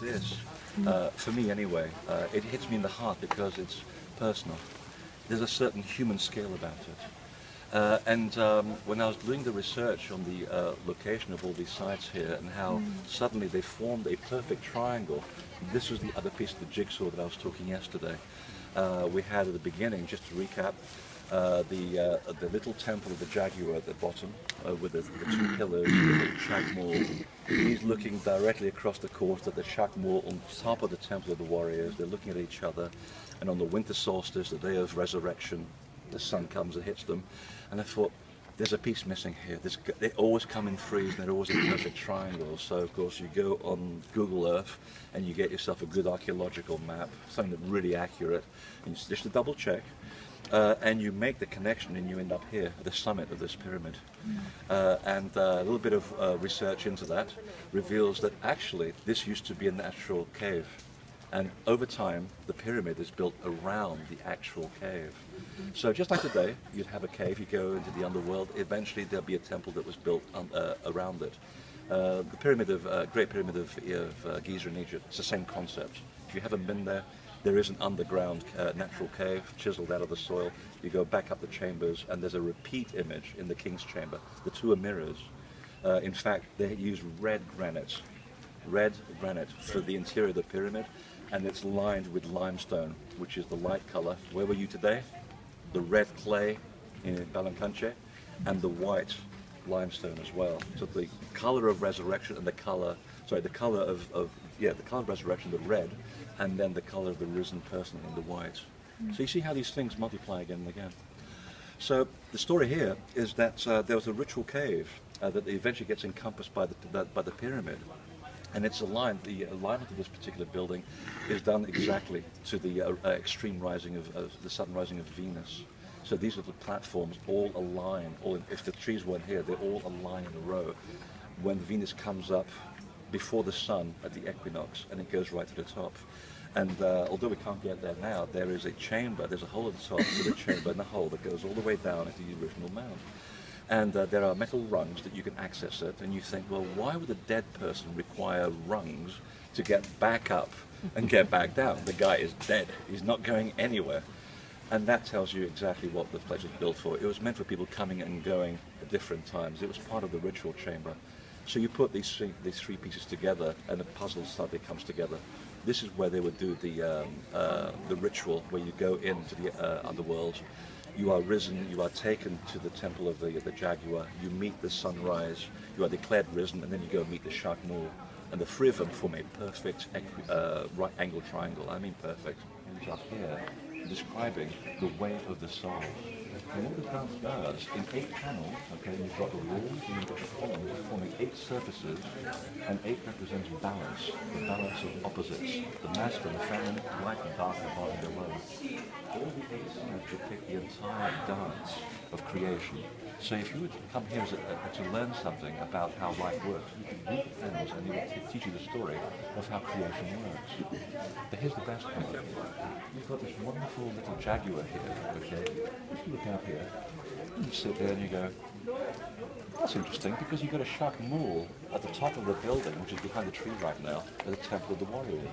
this, for me anyway, it hits me in the heart because it's personal. There's a certain human scale about it. When I was doing the research on the location of all these sites here and how suddenly they formed a perfect triangle, this was the other piece of the jigsaw that I was talking yesterday. We had at the beginning, just to recap, the little temple of the Jaguar at the bottom with the two pillars, the Chagmul. He's looking directly across the course at the Chagmul on top of the temple of the warriors. They're looking at each other, and on the winter solstice, the day of resurrection, the sun comes and hits them. And I thought, there's a piece missing here. They always come in threes and they're always in perfect triangles. So of course you go on Google Earth and you get yourself a good archaeological map, something that's really accurate, and just to double check. And you make the connection and you end up here at the summit of this pyramid. And a little bit of research into that reveals that actually this used to be a natural cave. And over time, the pyramid is built around the actual cave. So just like today, you'd have a cave, you go into the underworld, eventually there'll be a temple that was built around it. The Great Pyramid of Giza in Egypt, it's the same concept. If you haven't been there, there is an underground natural cave chiseled out of the soil. You go back up the chambers and there's a repeat image in the king's chamber. The two are mirrors. In fact, they use red granite for the interior of the pyramid, and it's lined with limestone, which is the light color. Where were you today? The red clay in Balancanche and the white limestone as well. So the color of resurrection and the color of resurrection, the red, and then the color of the risen person in the white. So you see how these things multiply again and again. So the story here is that there was a ritual cave that eventually gets encompassed by the pyramid. And it's aligned, the alignment of this particular building is done exactly to the extreme rising of the sudden rising of Venus. So these little platforms all align, if the trees weren't here, they all align in a row when Venus comes up before the sun at the equinox, and it goes right to the top. And although we can't get there now, there is a chamber, there's a hole at the top with a chamber and a hole that goes all the way down into the original mound. And there are metal rungs that you can access it, and you think, well, why would a dead person require rungs to get back up and get back down? The guy is dead, he's not going anywhere. And that tells you exactly what the place was built for. It was meant for people coming and going at different times. It was part of the ritual chamber. So you put these three pieces together and the puzzle suddenly comes together. This is where they would do the ritual, where you go into the underworld. You are risen, you are taken to the temple of the Jaguar, you meet the sunrise, you are declared risen, and then you go meet the Chagmul. And the three of them form a perfect right angle triangle. I mean perfect. And up here, describing the way of the soul. And what the dance does, in 8 panels, okay, you've got the walls and you've got the columns forming 8 surfaces, and 8 represents balance, the balance of opposites, the masculine, the feminine, light and dark, the bottom and below. All the 8 sides depict the entire dance of creation. So if you would come here to learn something about how life works, you can read the panels and it will teach you the story of how creation works. But here's the best part. You've got this wonderful little Jaguar here, okay? If you look out here, you sit there and you go, that's interesting, because you've got a Chagmul at the top of the building, which is behind the tree right now, at the Temple of the Warriors.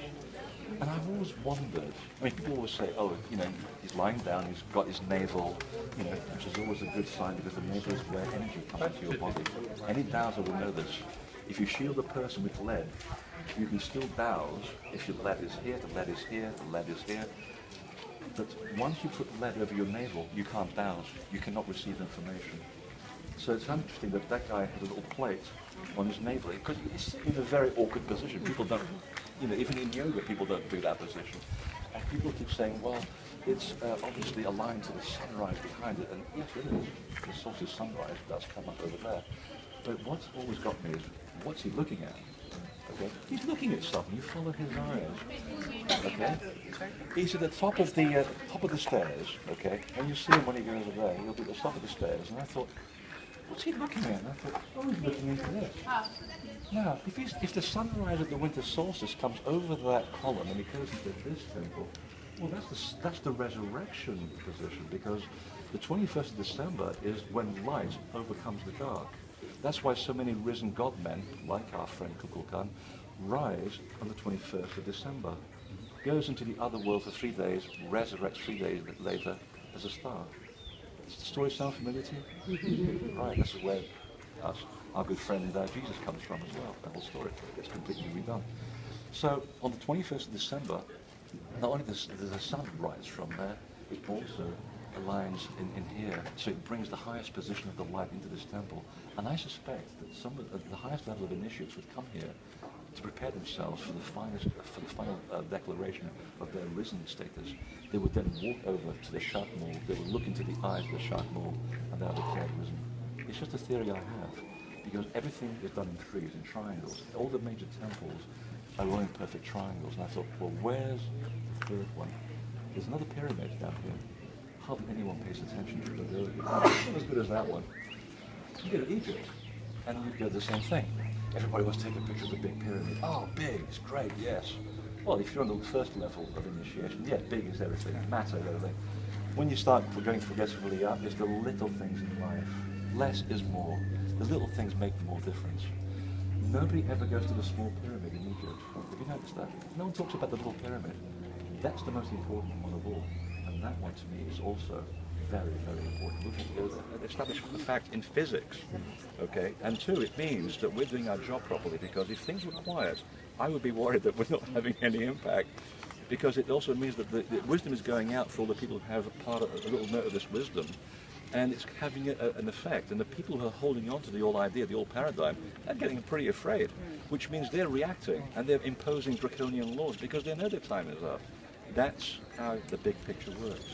And I've always wondered, I mean, people always say, oh, you know, he's lying down, he's got his navel, you know, which is always a good sign because the navel is where energy comes into your body. Any dowser will know this. If you shield a person with lead, you can still dowse if your lead is here, the lead is here, the lead is here. But once you put lead over your navel, you can't dowse, you cannot receive information. So it's interesting that that guy has a little plate on his navel, because he's in a very awkward position. People don't, you know, even in yoga, people don't do that position. And people keep saying, well, it's obviously aligned to the sunrise behind it, and yes, it is. The solstice sunrise does come up over there. But what's always got me is, what's he looking at? Okay, he's looking at something. You follow his eyes. Okay, he's at the top of the stairs. Okay, and you see him when he goes over there. He'll be at the top of the stairs, and I thought, what's he looking at? And I thought, oh, he's looking into this. Now, if the sunrise at the winter solstice comes over that column and it goes into this temple, well, that's the resurrection position, because the 21st of December is when light overcomes the dark. That's why so many risen God men, like our friend Kukulkan, rise on the 21st of December, goes into the other world for 3 days, resurrects 3 days later as a star. Does the story sound familiar to you? Right, this is where our good friend Jesus comes from as well. The whole story gets completely redone. So on the 21st of December, not only does the sun rise from there, it also aligns in here, so it brings the highest position of the light into this temple. And I suspect that some of the highest level of initiates would come here to prepare themselves for the final declaration of their risen status. They would then walk over to the Shakmul, they would look into the eyes of the Shakmul, and they would declare risen. It's just a theory I have, because everything is done in threes, in triangles. All the major temples are all in perfect triangles, and I thought, well, where's the third one? There's another pyramid down here. Hardly anyone pays attention to it. It's not as good as that one. You go to Egypt, and you go the same thing. Everybody wants to take a picture of the big pyramid. Oh, big, it's great, yes. Well, if you're on the first level of initiation, yeah, big is everything, matter, everything. When you start going progressively up, it's the little things in life. Less is more. The little things make more difference. Nobody ever goes to the small pyramid in Egypt. Have you noticed that? No one talks about the little pyramid. That's the most important one of all. And that one to me is also very, very important. We establish the fact in physics, okay? And two, it means that we're doing our job properly, because if things were quiet, I would be worried that we're not having any impact, because it also means that the wisdom is going out for all the people who have a little note of this wisdom, and it's having an effect. And the people who are holding on to the old idea, the old paradigm, are getting pretty afraid, which means they're reacting and they're imposing draconian laws because they know their time is up. That's how the big picture works.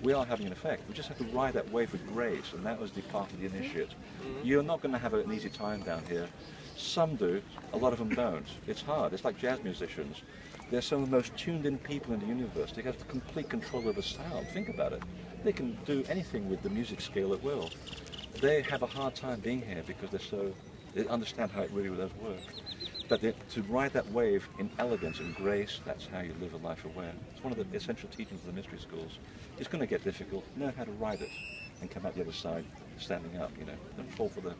We are having an effect. We just have to ride that wave with grace, and that was the part of the initiate. You're not going to have an easy time down here. Some do, a lot of them don't. It's hard. It's like jazz musicians. They're some of the most tuned in people in the universe. They have the complete control over sound. Think about it. They can do anything with the music scale at will. They have a hard time being here because they understand how it really does work. But to ride that wave in elegance and grace, that's how you live a life aware. It's one of the essential teachings of the mystery schools. It's going to get difficult. Know how to ride it and come out the other side standing up, you know. Don't fall for the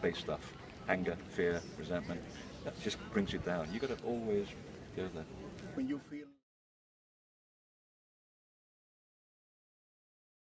base stuff. Anger, fear, resentment. That just brings you down. You've got to always go there. When you feel